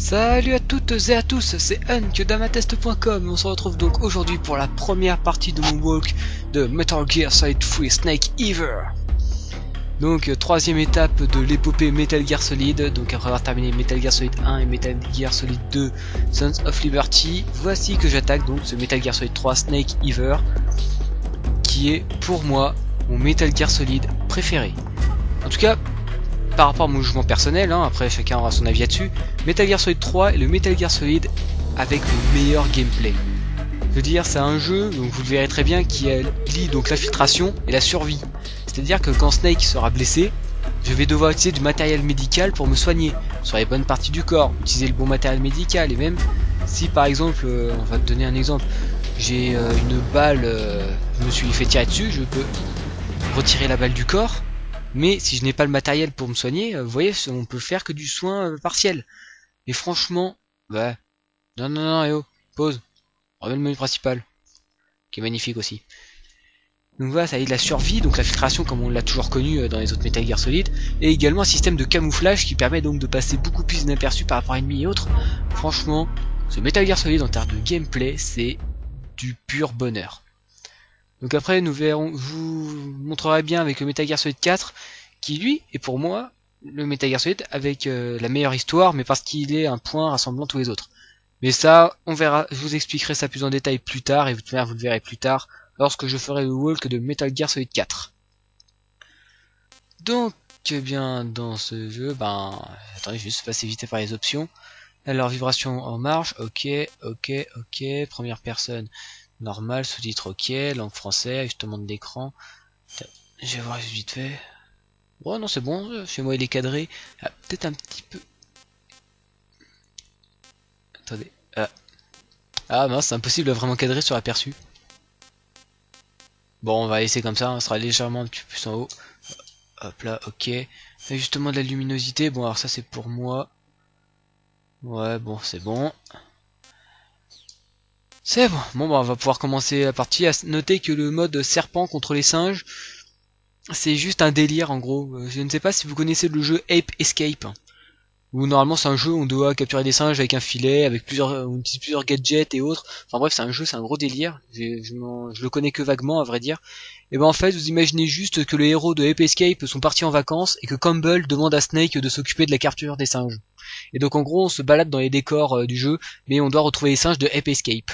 Salut à toutes et à tous, c'est Hunk d'Amatest.com. On se retrouve donc aujourd'hui pour la première partie de mon walk de Metal Gear Solid 3 Snake Eater. Donc troisième étape de l'épopée Metal Gear Solid. Donc après avoir terminé Metal Gear Solid 1 et Metal Gear Solid 2 Sons of Liberty, voici que j'attaque donc ce Metal Gear Solid 3 Snake Eater, qui est pour moi mon Metal Gear Solid préféré. En tout cas, par rapport à mon jugement personnel, après chacun aura son avis là-dessus, Metal Gear Solid 3 est le Metal Gear Solid avec le meilleur gameplay. Je veux dire, c'est un jeu, donc vous le verrez très bien, qui lie donc l'infiltration et la survie. C'est-à-dire que quand Snake sera blessé, je vais devoir utiliser du matériel médical pour me soigner sur les bonnes parties du corps, utiliser le bon matériel médical, et même si par exemple, on va te donner un exemple, j'ai une balle, je me suis fait tirer dessus, je peux retirer la balle du corps. Mais si je n'ai pas le matériel pour me soigner, vous voyez, on peut faire que du soin partiel. Et franchement, bah, non, oh, pause, remets le menu principal, qui est magnifique aussi. Donc voilà, ça aide la survie, donc la filtration comme on l'a toujours connu dans les autres Metal Gear Solid, et également un système de camouflage qui permet donc de passer beaucoup plus inaperçu par rapport à ennemis et autres. Franchement, ce Metal Gear Solid en termes de gameplay, c'est du pur bonheur. Donc après nous verrons, je vous montrerai bien avec le Metal Gear Solid 4 qui lui est pour moi le Metal Gear Solid avec la meilleure histoire, mais parce qu'il est un point rassemblant tous les autres. Mais ça on verra, je vous expliquerai ça plus en détail plus tard, et vous le verrez plus tard lorsque je ferai le walk de Metal Gear Solid 4. Donc eh bien dans ce jeu, attendez, je vais juste passer vite par les options. Alors vibration en marche, ok, première personne normal, sous-titre ok, langue français, ajustement de l'écran. Je vais voir vite fait. Bon non c'est bon, chez moi il est cadré. Ah, peut-être un petit peu. Attendez. Ah mince, c'est impossible de vraiment cadrer sur aperçu. Bon on va laisser comme ça, on sera légèrement un petit peu plus en haut. Hop là, ok. Ajustement de la luminosité, bon alors ça c'est pour moi. Ouais bon c'est bon. C'est bon, on va pouvoir commencer la partie. À noter que le mode serpent contre les singes, c'est juste un délire en gros. Je ne sais pas si vous connaissez le jeu Ape Escape, où normalement c'est un jeu où on doit capturer des singes avec un filet, avec on utilise plusieurs gadgets et autres. Enfin bref, c'est un jeu, c'est un gros délire. Je le connais que vaguement à vrai dire. Et ben en fait, vous imaginez juste que les héros de Ape Escape sont partis en vacances et que Campbell demande à Snake de s'occuper de la capture des singes. Et donc en gros, on se balade dans les décors du jeu, mais on doit retrouver les singes de Ape Escape.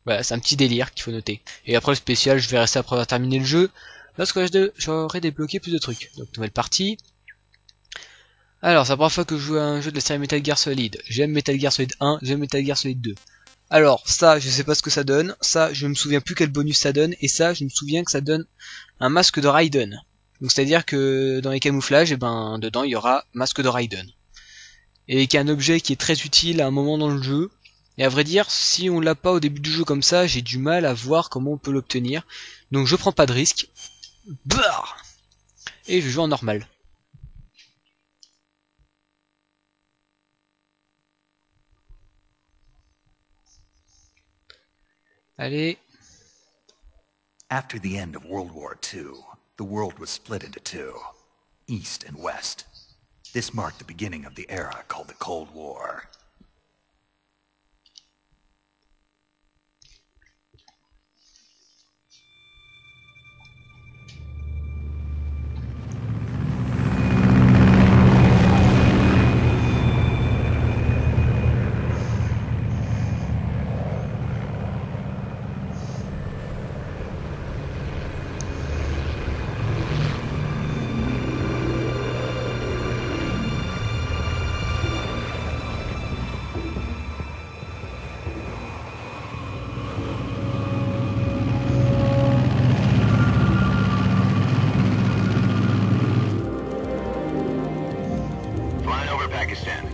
Voilà, c'est un petit délire qu'il faut noter. Et après le spécial, je verrai ça après avoir terminé le jeu, lorsque j'aurai débloqué plus de trucs. Donc nouvelle partie. Alors, c'est la première fois que je joue à un jeu de la série Metal Gear Solid. J'aime Metal Gear Solid 1, j'aime Metal Gear Solid 2. Alors, ça, je sais pas ce que ça donne. Ça, je me souviens plus quel bonus ça donne. Et ça, je me souviens que ça donne un masque de Raiden. Donc c'est-à-dire que dans les camouflages, dedans, il y aura masque de Raiden. Et qu'il y a un objet qui est très utile à un moment dans le jeu. Et à vrai dire, si on l'a pas au début du jeu comme ça, j'ai du mal à voir comment on peut l'obtenir. Donc je prends pas de risque. Bah et je joue en normal. Allez. After the end of World War II, the world was split into two, East and West. This marked the beginning of the era called the Cold War.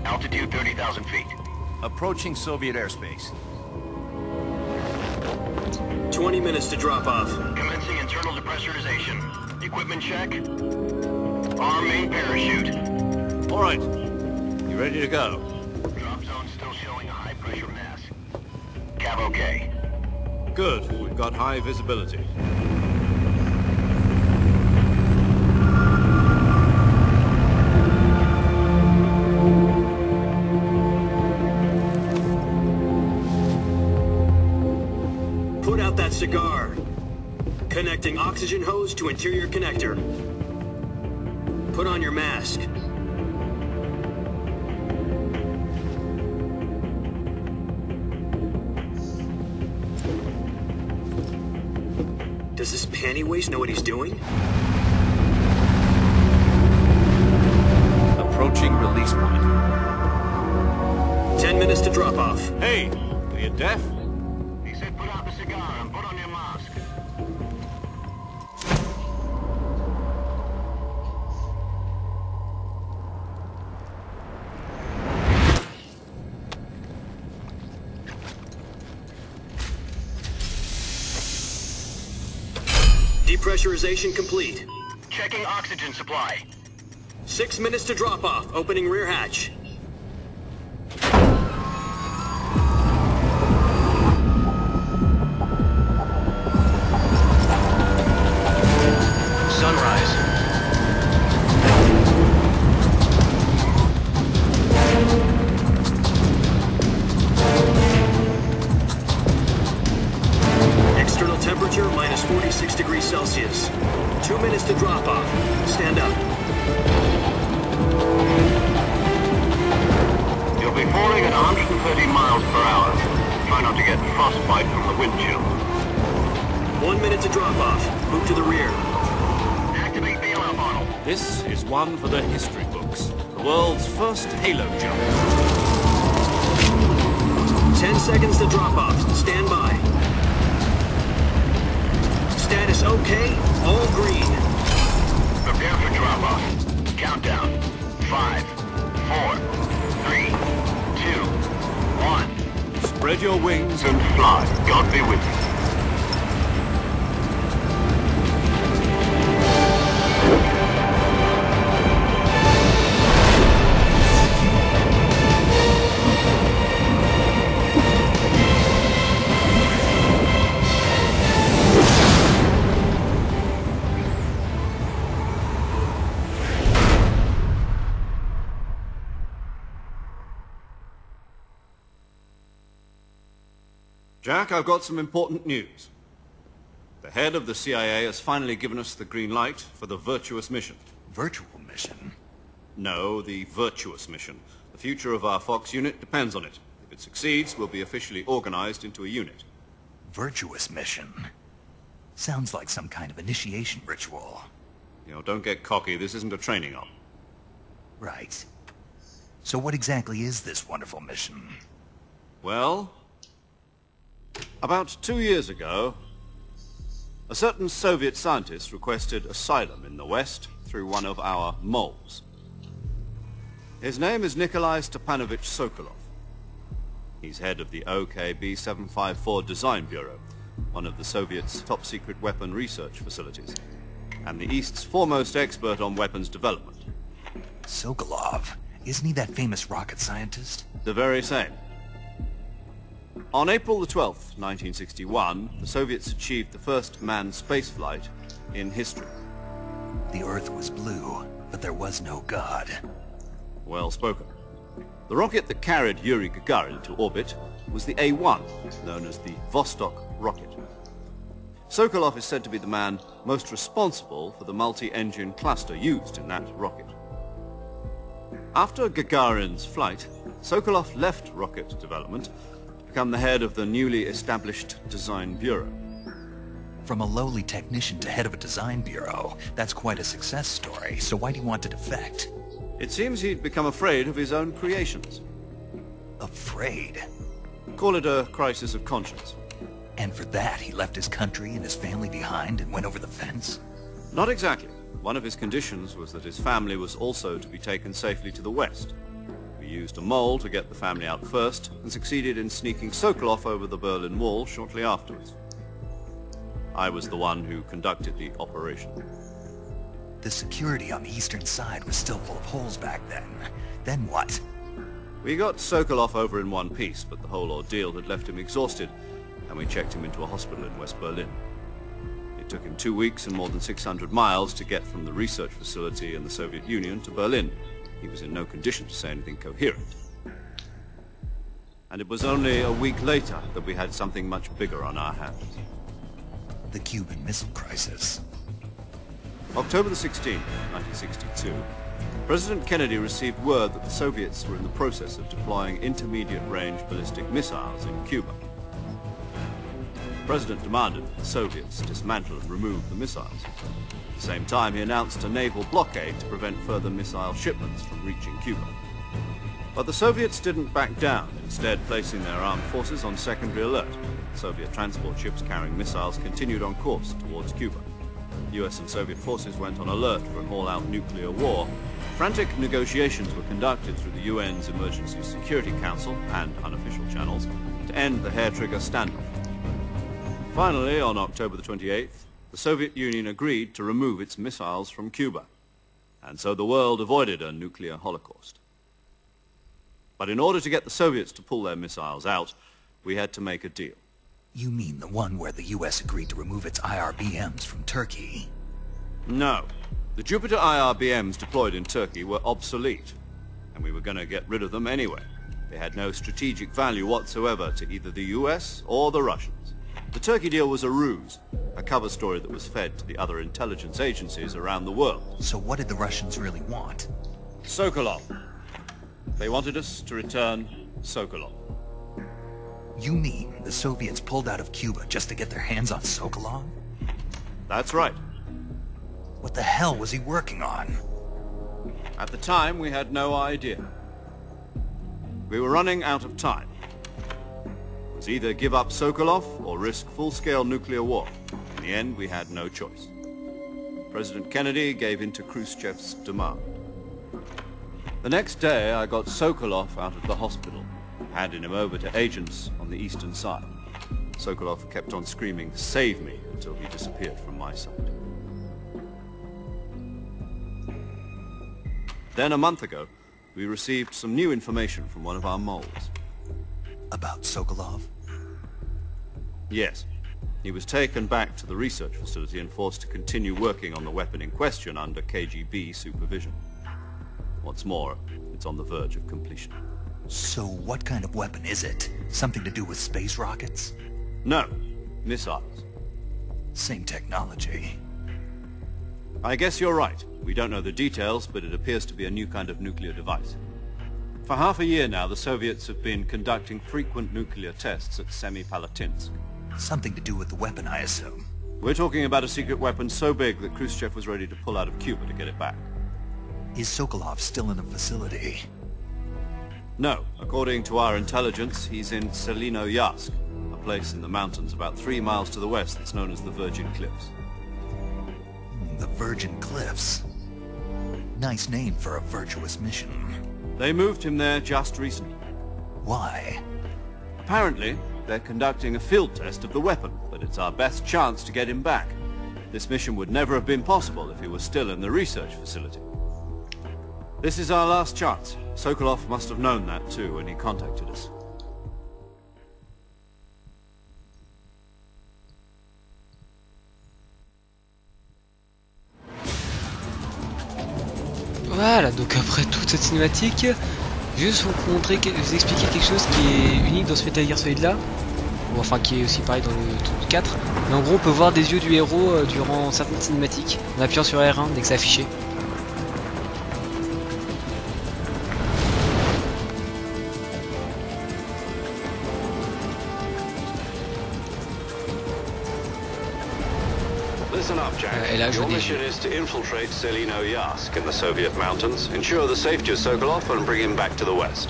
Altitude 30,000 feet. Approaching Soviet airspace. 20 minutes to drop off. Commencing internal depressurization. Equipment check. Arm main parachute. All right. You ready to go? Drop zone still showing a high pressure mass. Cav okay. Good. We've got high visibility. cigar. Connecting oxygen hose to interior connector. Put on your mask. Does this panty waste know what he's doing? Approaching release point. 10 minutes to drop off. Hey, are you deaf? He said put out the cigar and put on your mask. Depressurization complete. Checking oxygen supply. 6 minutes to drop off. Opening rear hatch. Sunrise. External temperature minus 46 degrees Celsius. 2 minutes to drop off. Stand up. You'll be falling at 130 miles per hour. Try not to get frostbite from the wind chill. 1 minute to drop off. Move to the rear. Activate the alarm bottle. This is one for the history books. The world's first halo jump. 10 seconds to drop off. Stand by. Status okay. All green. Prepare for drop-off. Countdown. 5, 4, 3, 2, 1. Spread your wings And fly. God be with you. Jack, I've got some important news. The head of the CIA has finally given us the green light for the virtuous mission. Virtual mission? No, the virtuous mission. The future of our Fox unit depends on it. If it succeeds, we'll be officially organized into a unit. Virtuous mission? Sounds like some kind of initiation ritual. You know, don't get cocky. This isn't a training op. Right. So what exactly is this wonderful mission? Well, about 2 years ago, a certain Soviet scientist requested asylum in the West through one of our moles. His name is Nikolai Stepanovich Sokolov. He's head of the OKB 754 Design Bureau, one of the Soviets' top-secret weapon research facilities, and the East's foremost expert on weapons development. Sokolov? Isn't he that famous rocket scientist? The very same. On April the 12th, 1961, the Soviets achieved the first manned spaceflight in history. The Earth was blue, but there was no God. Well spoken. The rocket that carried Yuri Gagarin to orbit was the A-1, known as the Vostok rocket. Sokolov is said to be the man most responsible for the multi-engine cluster used in that rocket. After Gagarin's flight, Sokolov left rocket development to become the head of the newly established Design Bureau. From a lowly technician to head of a design bureau, that's quite a success story, so why do you want to defect? It seems he'd become afraid of his own creations. Afraid? Call it a crisis of conscience. And for that, he left his country and his family behind and went over the fence? Not exactly. One of his conditions was that his family was also to be taken safely to the West. We used a mole to get the family out first and succeeded in sneaking Sokolov over the Berlin Wall shortly afterwards. I was the one who conducted the operation. The security on the eastern side was still full of holes back then. Then what? We got Sokolov over in one piece, but the whole ordeal had left him exhausted, and we checked him into a hospital in West Berlin. It took him 2 weeks and more than 600 miles to get from the research facility in the Soviet Union to Berlin. He was in no condition to say anything coherent. And it was only a week later that we had something much bigger on our hands. The Cuban Missile Crisis. October the 16th, 1962, President Kennedy received word that the Soviets were in the process of deploying intermediate-range ballistic missiles in Cuba. The President demanded that the Soviets dismantle and remove the missiles. At the same time, he announced a naval blockade to prevent further missile shipments from reaching Cuba. But the Soviets didn't back down, instead placing their armed forces on secondary alert. Soviet transport ships carrying missiles continued on course towards Cuba. US and Soviet forces went on alert for an all-out nuclear war. Frantic negotiations were conducted through the UN's Emergency Security Council and unofficial channels to end the hair-trigger standoff. Finally, on October the 28th, the Soviet Union agreed to remove its missiles from Cuba, and so the world avoided a nuclear holocaust. But in order to get the Soviets to pull their missiles out, we had to make a deal. You mean the one where the US agreed to remove its IRBMs from Turkey? No. The Jupiter IRBMs deployed in Turkey were obsolete, and we were going to get rid of them anyway. They had no strategic value whatsoever to either the US or the Russians. The Turkey deal was a ruse, a cover story that was fed to the other intelligence agencies around the world. So what did the Russians really want? Sokolov. They wanted us to return Sokolov. You mean the Soviets pulled out of Cuba just to get their hands on Sokolov? That's right. What the hell was he working on? At the time, we had no idea. We were running out of time. It was either give up Sokolov or risk full-scale nuclear war. In the end, we had no choice. President Kennedy gave in to Khrushchev's demand. The next day, I got Sokolov out of the hospital, handing him over to agents on the eastern side. Sokolov kept on screaming, "Save me," until he disappeared from my sight. Then a month ago, we received some new information from one of our moles. About Sokolov? Yes. He was taken back to the research facility and forced to continue working on the weapon in question under KGB supervision. What's more, it's on the verge of completion. So what kind of weapon is it? Something to do with space rockets? No, missiles. Same technology. I guess you're right. We don't know the details, but it appears to be a new kind of nuclear device. For half a year now, the Soviets have been conducting frequent nuclear tests at Semipalatinsk. Something to do with the weapon, I assume. We're talking about a secret weapon so big that Khrushchev was ready to pull out of Cuba to get it back. Is Sokolov still in the facility? No. According to our intelligence, he's in Selinoyarsk, a place in the mountains about 3 miles to the west that's known as the Virgin Cliffs. The Virgin Cliffs. Nice name for a virtuous mission. They moved him there just recently. Why? Apparently, they're conducting a field test of the weapon, but it's our best chance to get him back. This mission would never have been possible if he was still in the research facility. This is our last chance. Sokolov must have known that too when he contacted us. Voilà, donc après toute cette cinématique, juste vous montrer, vous expliquer quelque chose qui est unique dans ce Metal Gear Solid là, ou enfin qui est aussi pareil dans le 4. Mais en gros, on peut voir des yeux du héros durant certaines cinématiques en appuyant sur R1 dès que c'est affiché. Listen up, Jack. Your mission is to infiltrate Selinoyarsk in the Soviet mountains, ensure the safety of Sokolov, and bring him back to the west.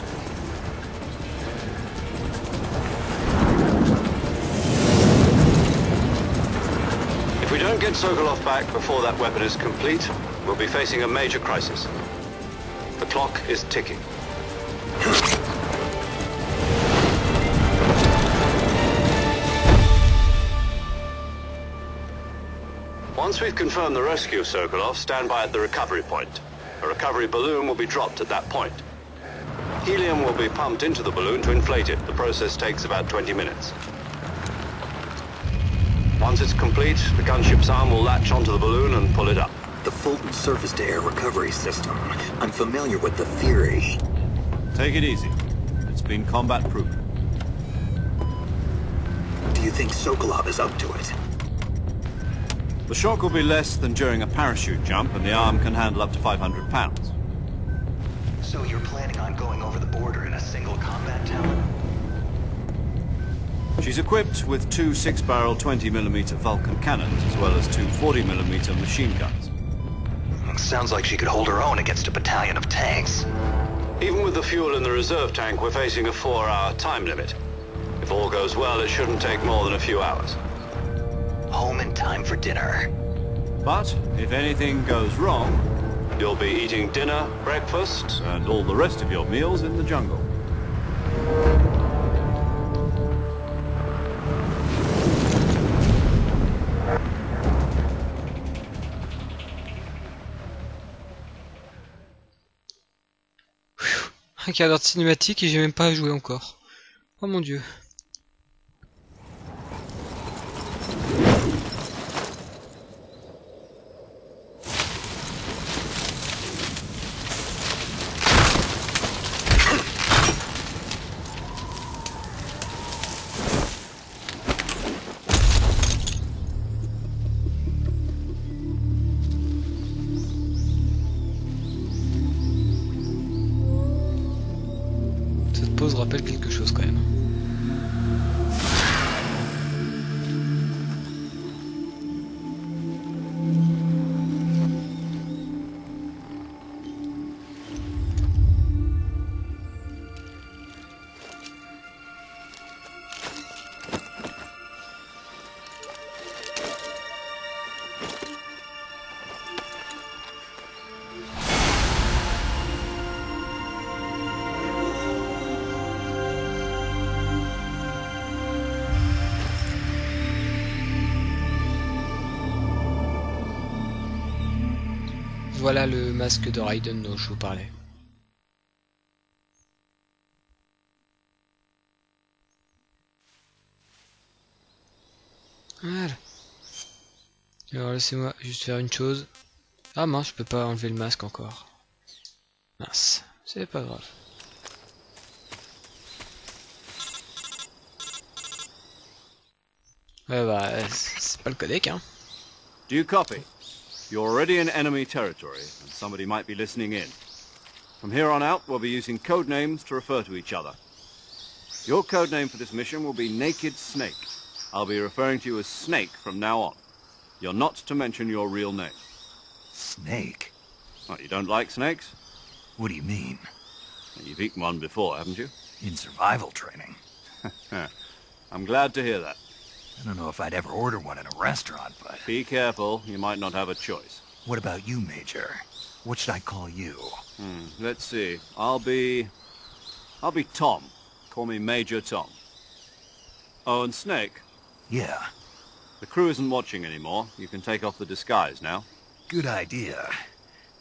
If we don't get Sokolov back before that weapon is complete, we'll be facing a major crisis. The clock is ticking. Once we've confirmed the rescue of Sokolov, stand by at the recovery point. A recovery balloon will be dropped at that point. Helium will be pumped into the balloon to inflate it. The process takes about 20 minutes. Once it's complete, the gunship's arm will latch onto the balloon and pull it up. The Fulton surface-to-air recovery system. I'm familiar with the theory. Take it easy. It's been combat-proven. Do you think Sokolov is up to it? The shock will be less than during a parachute jump, and the arm can handle up to 500 pounds. So you're planning on going over the border in a single combat tower? She's equipped with two 6-barrel 20mm Vulcan cannons, as well as two 40mm machine guns. Sounds like she could hold her own against a battalion of tanks. Even with the fuel in the reserve tank, we're facing a 4-hour time limit. If all goes well, it shouldn't take more than a few hours. Home in time for dinner. But if anything goes wrong, You'll be eating dinner, breakfast, and all the rest of your meals in the jungle. Un quart d'heure de cinématique et j'ai même pas joué encore. Oh mon dieu. Cette pause rappelle quelque chose quand même. Voilà le masque de Raiden dont je vous parlais. Voilà. Alors laissez-moi juste faire une chose. Ah mince, je peux pas enlever le masque encore. Mince, c'est pas grave. Ouais bah, c'est pas le codec hein. Do you copy? You're already in enemy territory, and somebody might be listening in. From here on out, we'll be using code names to refer to each other. Your code name for this mission will be Naked Snake. I'll be referring to you as Snake from now on. You're not to mention your real name. Snake? Oh, you don't like snakes? What do you mean? You've eaten one before, haven't you? In survival training? I'm glad to hear that. I don't know if I'd ever order one in a restaurant, but... Be careful, you might not have a choice. What about you, Major? What should I call you? Let's see. I'll be Tom. Call me Major Tom. Oh, and Snake? Yeah. The crew isn't watching anymore. You can take off the disguise now. Good idea.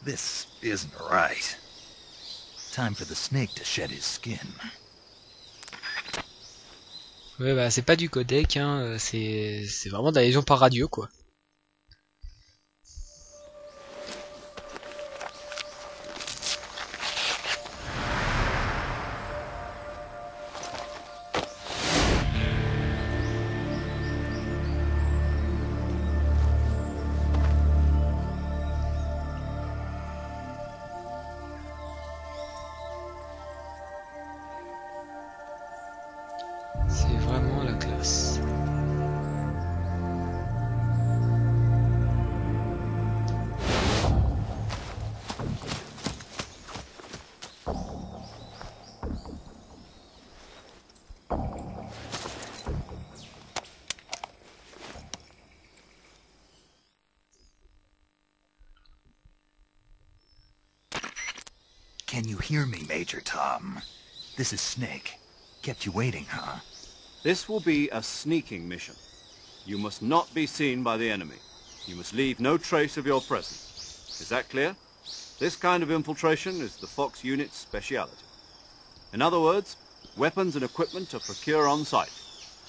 This isn't right. Time for the snake to shed his skin. Ouais bah c'est pas du codec hein, c'est vraiment de la liaison par radio quoi. C'est vraiment la classe. Can you hear me, Major Tom? This is Snake. Kept you waiting, huh? This will be a sneaking mission. You must not be seen by the enemy. You must leave no trace of your presence. Is that clear? This kind of infiltration is the Fox unit's speciality. In other words, weapons and equipment are procured on site.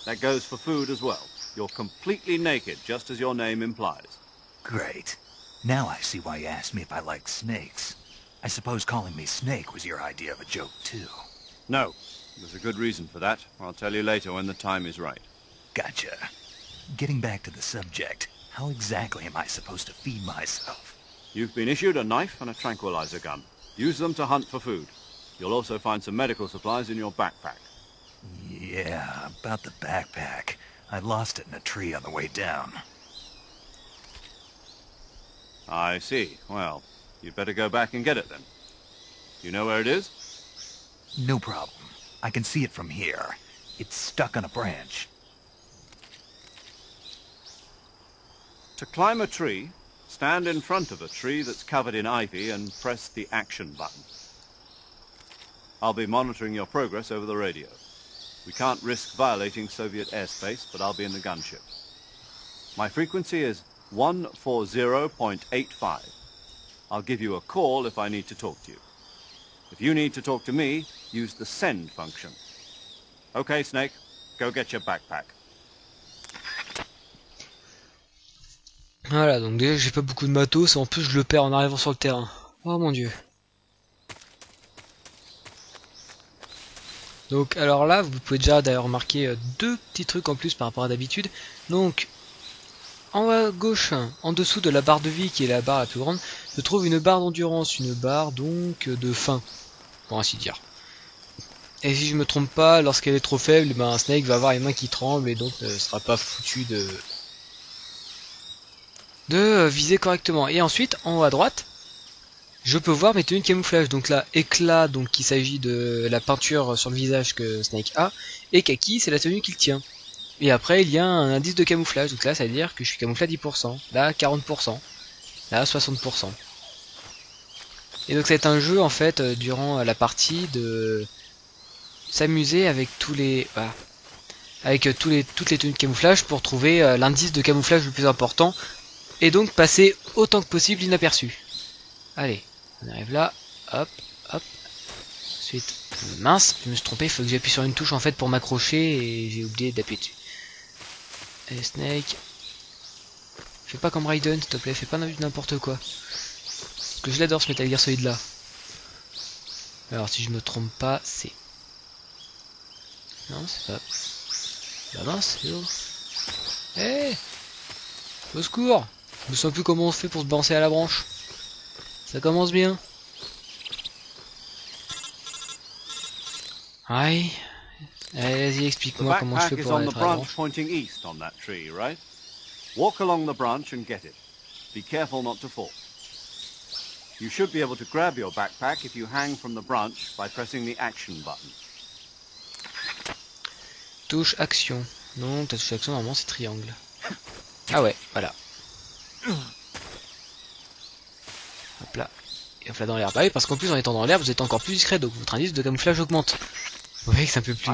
That goes for food as well. You're completely naked, just as your name implies. Great. Now I see why you asked me if I like snakes. I suppose calling me Snake was your idea of a joke, too. No. There's a good reason for that. I'll tell you later when the time is right. Gotcha. Getting back to the subject, How exactly am I supposed to feed myself? You've been issued a knife and a tranquilizer gun. Use them to hunt for food. You'll also find some medical supplies in your backpack. Yeah, about the backpack. I lost it in a tree on the way down. I see. Well, you'd better go back and get it then. You know where it is? No problem. I can see it from here. It's stuck on a branch. To climb a tree, stand in front of a tree that's covered in ivy and press the action button. I'll be monitoring your progress over the radio. We can't risk violating Soviet airspace, but I'll be in the gunship. My frequency is 140.85. I'll give you a call if I need to talk to you. If you need to talk to me, use the send function. Okay, Snake, go get your backpack. Voilà, donc déjà j'ai pas beaucoup de matos, et en plus je le perds en arrivant sur le terrain. Oh mon dieu. Donc alors là, vous pouvez déjà d'ailleurs remarquer deux petits trucs en plus par rapport à d'habitude. Donc en haut à gauche, en dessous de la barre de vie qui est la barre la plus grande, se trouve une barre d'endurance, une barre donc de faim, pour ainsi dire. Et si je me trompe pas, lorsqu'elle est trop faible, ben Snake va avoir les mains qui tremblent et donc ne sera pas foutu de viser correctement. Et ensuite, en haut à droite, je peux voir mes tenues de camouflage. Donc là, éclat, donc il s'agit de la peinture sur le visage que Snake a, et kaki, c'est la tenue qu'il tient. Et après, il y a un indice de camouflage. Donc là, ça veut dire que je suis camouflé à 10%, là 40%, là 60%. Et donc c'est un jeu en fait durant la partie de s'amuser avec toutes les tenues de camouflage pour trouver l'indice de camouflage le plus important et donc passer autant que possible inaperçu. Allez, on arrive là, hop, hop. Ensuite, mince, je me suis trompé, il faut que j'appuie sur une touche en fait pour m'accrocher et j'ai oublié d'appuyer dessus. Allez Snake, fais pas comme Raiden s'il te plaît, fais pas n'importe quoi. Parce que je l'adore ce Metal Gear Solid là. Alors si je me trompe pas, c'est... Non, c'est pas... Bah mince, c'est où? Eh, au secours! Je me sens plus comment on fait pour se balancer à la branche. Ça commence bien. Aïe. Allez, vas-y, explique-moi comment je fais pour être à la branche. Pointing east on that tree, right? Walk along the branch and get it. Be careful not to fall. You should be able to grab your backpack if you hang from the branch by pressing the action button. Touche action. Non, ta touche action normalement c'est triangle. Ah ouais, voilà. Hop là. Et hop là dans l'herbe. Ah oui, parce qu'en plus en étant dans l'herbe, vous êtes encore plus discret, donc votre indice de camouflage augmente. Vous voyez que c'est un peu plus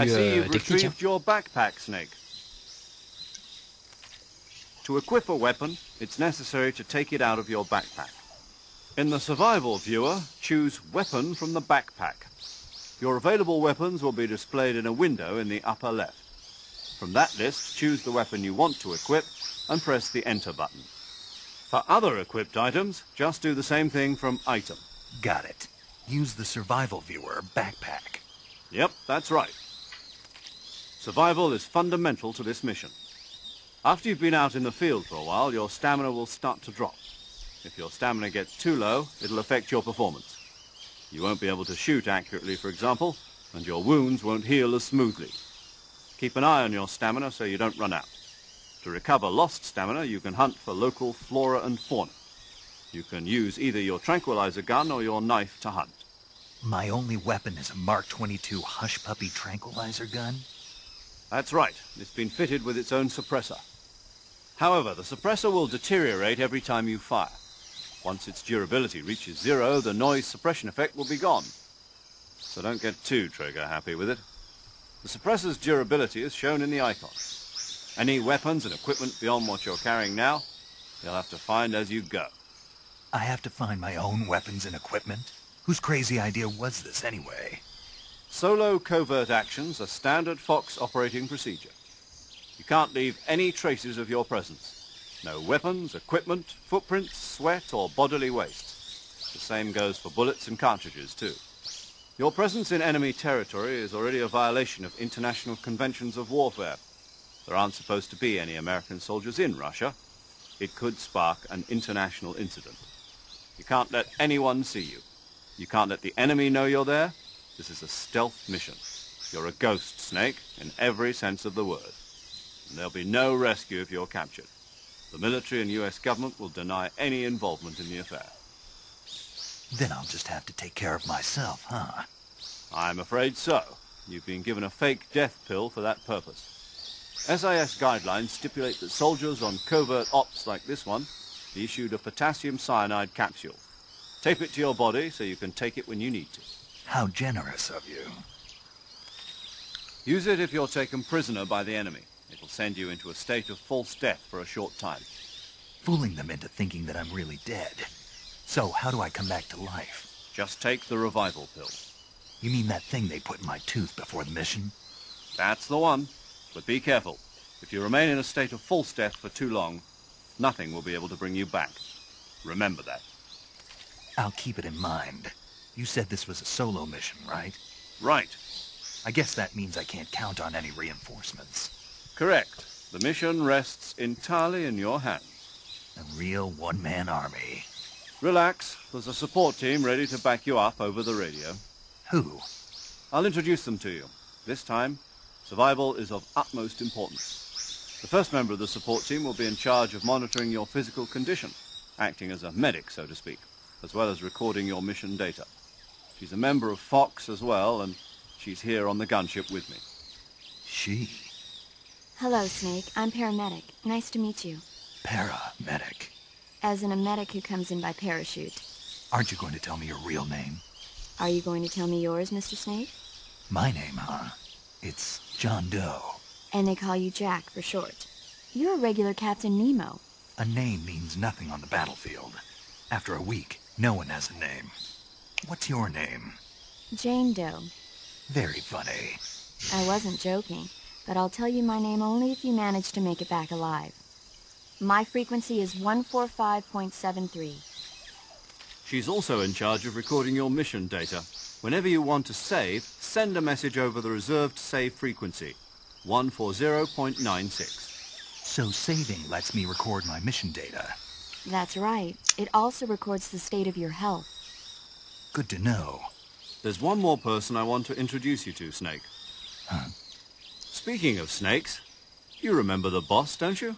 technique. Hein. Your backpack, Snake. To equip a weapon, it's necessary to take it out of your backpack. In the survival viewer, choose weapon from the backpack. Your available weapons will be displayed in a window in the upper left. From that list, choose the weapon you want to equip and press the enter button. For other equipped items, just do the same thing from item. Got it. Use the survival viewer backpack. Yep, that's right. Survival is fundamental to this mission. After you've been out in the field for a while, your stamina will start to drop. If your stamina gets too low, it'll affect your performance. You won't be able to shoot accurately, for example, and your wounds won't heal as smoothly. Keep an eye on your stamina so you don't run out. To recover lost stamina, you can hunt for local flora and fauna. You can use either your tranquilizer gun or your knife to hunt. My only weapon is a Mark 22 Hush Puppy tranquilizer gun? That's right. It's been fitted with its own suppressor. However, the suppressor will deteriorate every time you fire. Once its durability reaches 0, the noise suppression effect will be gone. So don't get too trigger happy with it. The suppressor's durability is shown in the icon. Any weapons and equipment beyond what you're carrying now, you'll have to find as you go. I have to find my own weapons and equipment? Whose crazy idea was this anyway? Solo covert actions are standard Fox operating procedure. You can't leave any traces of your presence. No weapons, equipment, footprints, sweat, or bodily waste. The same goes for bullets and cartridges, too. Your presence in enemy territory is already a violation of international conventions of warfare. There aren't supposed to be any American soldiers in Russia. it could spark an international incident. You can't let anyone see you. You can't let the enemy know you're there. This is a stealth mission. You're a ghost, Snake, in every sense of the word. And there'll be no rescue if you're captured. The military and US government will deny any involvement in the affair. Then I'll just have to take care of myself, huh? I'm afraid so. You've been given a fake death pill for that purpose. SAS guidelines stipulate that soldiers on covert ops like this one be issued a potassium cyanide capsule. Tape it to your body so you can take it when you need to. How generous of you. Use it if you're taken prisoner by the enemy. It'll send you into a state of false death for a short time. Fooling them into thinking that I'm really dead. So how do I come back to life? Just take the revival pill. You mean that thing they put in my tooth before the mission? That's the one. But be careful. If you remain in a state of false death for too long, nothing will be able to bring you back. Remember that. I'll keep it in mind. You said this was a solo mission, right? Right. I guess that means I can't count on any reinforcements. Correct. The mission rests entirely in your hands. A real one-man army. Relax. There's a support team ready to back you up over the radio. Who? I'll introduce them to you. This time, survival is of utmost importance. The first member of the support team will be in charge of monitoring your physical condition, acting as a medic, so to speak, as well as recording your mission data. She's a member of Fox as well, and she's here on the gunship with me. She? Hello, Snake. I'm paramedic. Nice to meet you. Paramedic. As in a medic who comes in by parachute. Aren't you going to tell me your real name? Are you going to tell me yours, Mr. Snake? My name, huh? It's John Doe. And they call you Jack for short. You're a regular Captain Nemo. A name means nothing on the battlefield. After a week, no one has a name. What's your name? Jane Doe. Very funny. I wasn't joking, but I'll tell you my name only if you manage to make it back alive. My frequency is 145.73. She's also in charge of recording your mission data. Whenever you want to save, send a message over the reserved save frequency, 140.96. So saving lets me record my mission data. That's right. It also records the state of your health. Good to know. There's one more person I want to introduce you to, Snake. Huh? Speaking of snakes, you remember the boss, don't you?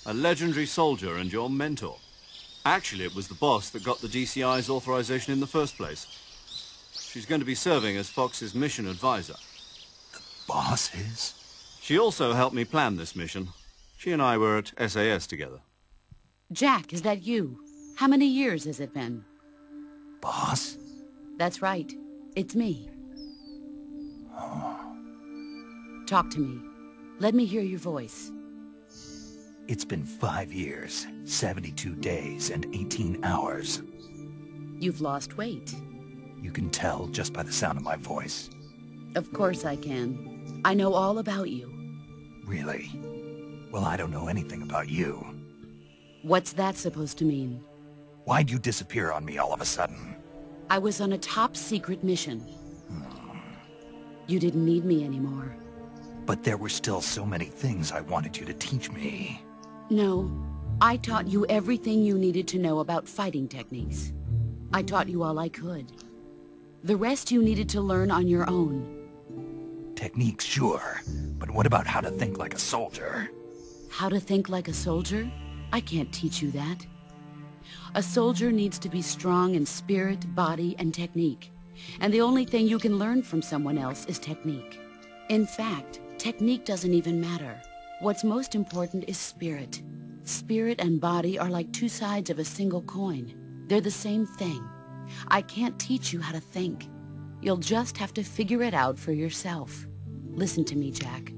A legendary soldier and your mentor. Actually, it was the boss that got the DCI's authorization in the first place. She's going to be serving as Fox's mission advisor. The boss is? She also helped me plan this mission. She and I were at SAS together. Jack, is that you? How many years has it been? Boss? That's right. It's me. Talk to me. Let me hear your voice. It's been 5 years, 72 days, and 18 hours. You've lost weight. You can tell just by the sound of my voice. Of course I can. I know all about you. Really? Well, I don't know anything about you. What's that supposed to mean? Why'd you disappear on me all of a sudden? I was on a top-secret mission. You didn't need me anymore. But there were still so many things I wanted you to teach me. No, I taught you everything you needed to know about fighting techniques. I taught you all I could. The rest you needed to learn on your own. Techniques, sure. But what about how to think like a soldier? How to think like a soldier? I can't teach you that. A soldier needs to be strong in spirit, body, and technique. And the only thing you can learn from someone else is technique. In fact, technique doesn't even matter. What's most important is spirit. Spirit and body are like two sides of a single coin. They're the same thing. I can't teach you how to think. You'll just have to figure it out for yourself. Listen to me, Jack.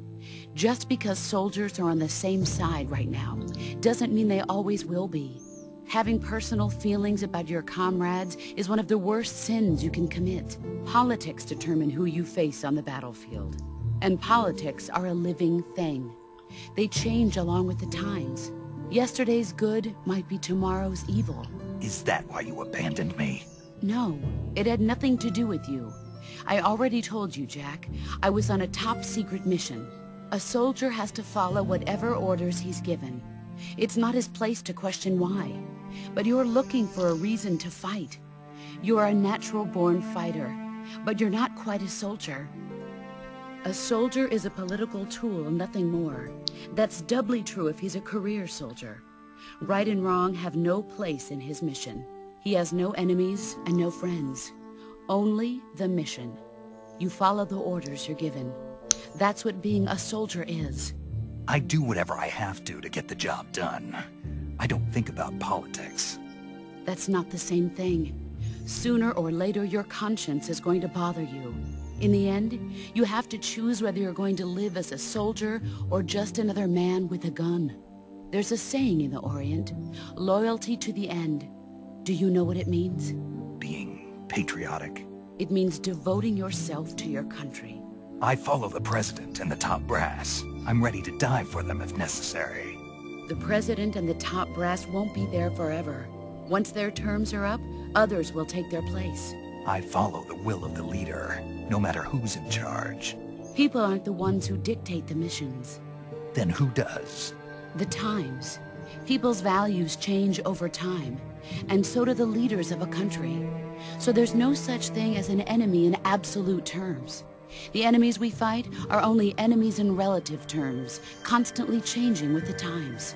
Just because soldiers are on the same side right now doesn't mean they always will be. Having personal feelings about your comrades is one of the worst sins you can commit. Politics determine who you face on the battlefield. And politics are a living thing. They change along with the times. Yesterday's good might be tomorrow's evil. Is that why you abandoned me? No, it had nothing to do with you. I already told you, Jack. I was on a top-secret mission. A soldier has to follow whatever orders he's given. It's not his place to question why. But you're looking for a reason to fight. You are a natural-born fighter, but you're not quite a soldier. A soldier is a political tool, nothing more. That's doubly true if he's a career soldier. Right and wrong have no place in his mission. He has no enemies and no friends. Only the mission. You follow the orders you're given. That's what being a soldier is. I do whatever I have to get the job done. I don't think about politics. That's not the same thing. Sooner or later, your conscience is going to bother you. In the end, you have to choose whether you're going to live as a soldier or just another man with a gun. There's a saying in the Orient, loyalty to the end. Do you know what it means? Being patriotic. It means devoting yourself to your country. I follow the president and the top brass. I'm ready to die for them if necessary. The president and the top brass won't be there forever. Once their terms are up, others will take their place. I follow the will of the leader, no matter who's in charge. People aren't the ones who dictate the missions. Then who does? The times. People's values change over time, and so do the leaders of a country. So there's no such thing as an enemy in absolute terms. The enemies we fight are only enemies in relative terms, constantly changing with the times.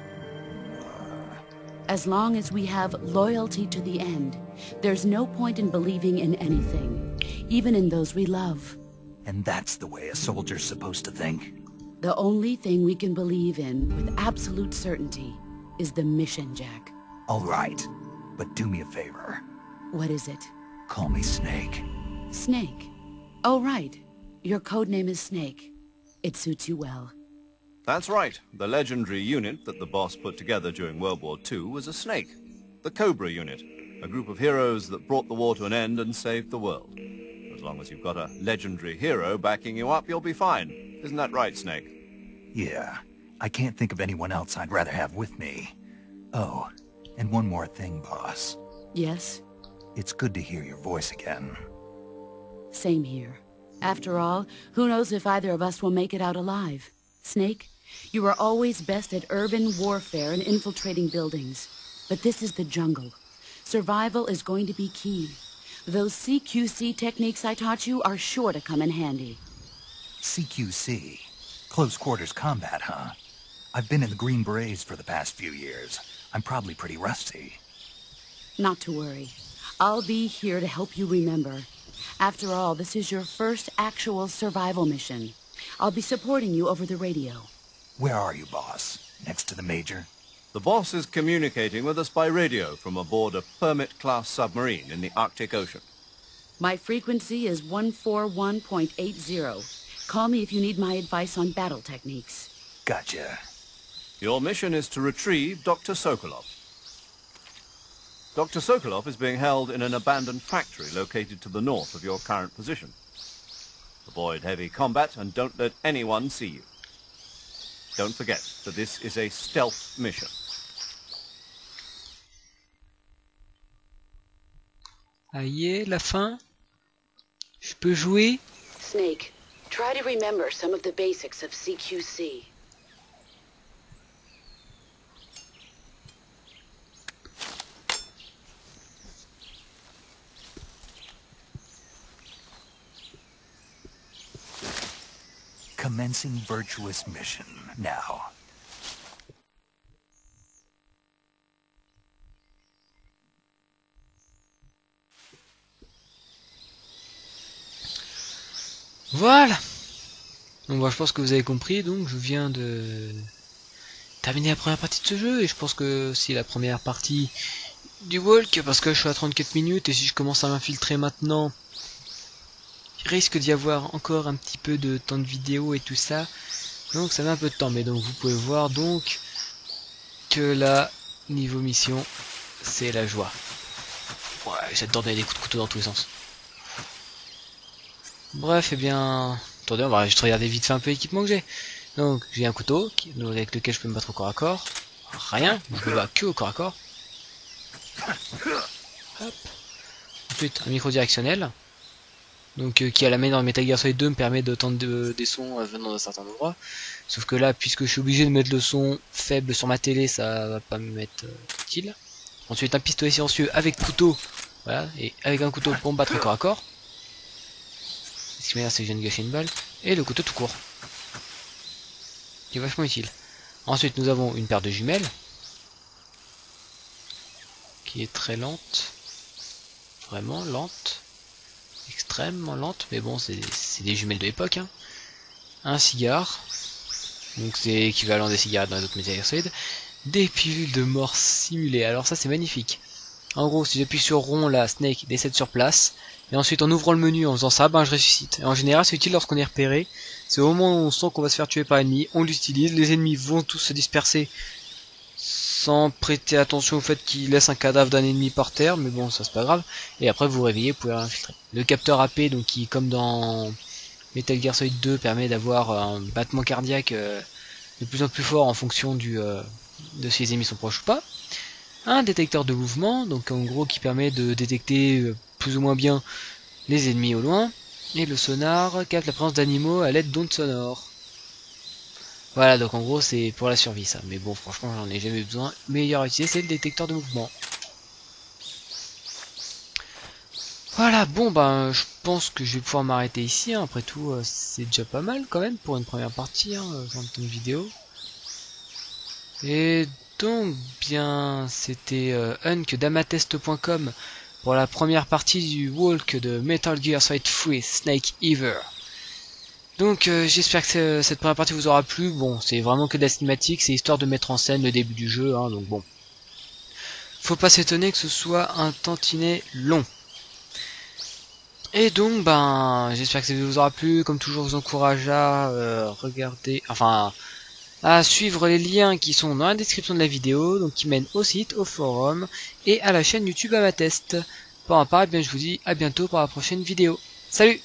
As long as we have loyalty to the end, there's no point in believing in anything, even in those we love. And that's the way a soldier's supposed to think? The only thing we can believe in with absolute certainty is the mission, Jack. All right, but do me a favor. What is it? Call me Snake. Snake? Oh, right. Your code name is Snake. It suits you well. That's right. The legendary unit that the boss put together during World War II was a snake. The Cobra unit. A group of heroes that brought the war to an end and saved the world. As long as you've got a legendary hero backing you up, you'll be fine. Isn't that right, Snake? Yeah. I can't think of anyone else I'd rather have with me. Oh, and one more thing, boss. Yes? It's good to hear your voice again. Same here. After all, who knows if either of us will make it out alive? Snake, you are always best at urban warfare and infiltrating buildings. But this is the jungle. Survival is going to be key. Those CQC techniques I taught you are sure to come in handy. CQC? Close quarters combat, huh? I've been in the Green Berets for the past few years. I'm probably pretty rusty. Not to worry. I'll be here to help you remember. After all, this is your first actual survival mission. I'll be supporting you over the radio. Where are you, boss? Next to the Major? The boss is communicating with us by radio from aboard a Permit-class submarine in the Arctic Ocean. My frequency is 141.80. Call me if you need my advice on battle techniques. Gotcha. Your mission is to retrieve Dr. Sokolov. Dr. Sokolov is being held in an abandoned factory located to the north of your current position. Avoid heavy combat and don't let anyone see you. Don't forget that this is a stealth mission. Aïe, la fin. Je peux jouer? Snake, try to remember some of the basics of CQC. Commencing virtuous mission now. Voilà. Donc bon, je pense que vous avez compris, donc je viens de terminer la première partie de ce jeu, et je pense que c'est la première partie du walk, parce que je suis à 34 minutes, et si je commence à m'infiltrer maintenant, il risque d'y avoir encore un petit peu de temps de vidéo et tout ça, donc ça met un peu de temps, mais donc vous pouvez voir donc que là, niveau mission, c'est la joie. Ouais, j'adore donner des coups de couteau dans tous les sens. Bref, et bien, attendez, on va juste regarder vite fait un peu l'équipement que j'ai. Donc, j'ai un couteau avec lequel je peux me battre au corps à corps. Rien, je me bats que au corps à corps. Hop. Ensuite, un micro directionnel. donc qui à la main dans le Metal Gear Solid 2 me permet d'entendre des sons venant d'un certain endroit. Sauf que là, puisque je suis obligé de mettre le son faible sur ma télé, ça va pas me mettre utile. Ensuite un pistolet silencieux avec couteau, voilà, et avec un couteau pour me battre corps à corps. Ce qui m'énerve, c'est que je viens de gâcher une balle. Et le couteau tout court, qui est vachement utile. Ensuite nous avons une paire de jumelles, qui est très lente, vraiment lente, extrêmement lente, mais bon c'est des jumelles de l'époque, hein. Un cigare, donc c'est équivalent des cigarettes dans les autres Metal Gear Solid. Des pilules de mort simulées, alors ça c'est magnifique. En gros si j'appuie sur rond là, Snake décède sur place, et ensuite en ouvrant le menu en faisant ça, ben je ressuscite. Et en général c'est utile lorsqu'on est repéré, c'est au moment où on sent qu'on va se faire tuer par l'ennemi, on l'utilise, les ennemis vont tous se disperser sans prêter attention au fait qu'il laisse un cadavre d'un ennemi par terre, mais bon ça c'est pas grave, et après vous vous réveillez, vous pouvez réinfiltrer. Le capteur AP, donc qui comme dans Metal Gear Solid 2 permet d'avoir un battement cardiaque de plus en plus fort en fonction de si les ennemis sont proches ou pas. Un détecteur de mouvement, donc en gros qui permet de détecter plus ou moins bien les ennemis au loin. Et le sonar capte la présence d'animaux à l'aide d'ondes sonores. Voilà, donc en gros c'est pour la survie ça, mais bon franchement j'en ai jamais eu besoin. Meilleur à utiliser c'est le détecteur de mouvement. Voilà, bon ben je pense que je vais pouvoir m'arrêter ici, hein. Après tout c'est déjà pas mal quand même pour une première partie, hein, dans une vidéo. Et donc bien c'était d'Amatest.com pour la première partie du walk de Metal Gear Solid 3 Snake Ever. Donc j'espère que cette première partie vous aura plu. Bon c'est vraiment que de la cinématique, c'est histoire de mettre en scène le début du jeu, hein, donc bon. Faut pas s'étonner que ce soit un tantinet long. Et donc ben j'espère que ça vous aura plu, comme toujours je vous encourage à regarder, enfin à suivre les liens qui sont dans la description de la vidéo, donc qui mènent au site, au forum et à la chaîne YouTube Amatest. Pour ma part, eh bien je vous dis à bientôt pour la prochaine vidéo. Salut!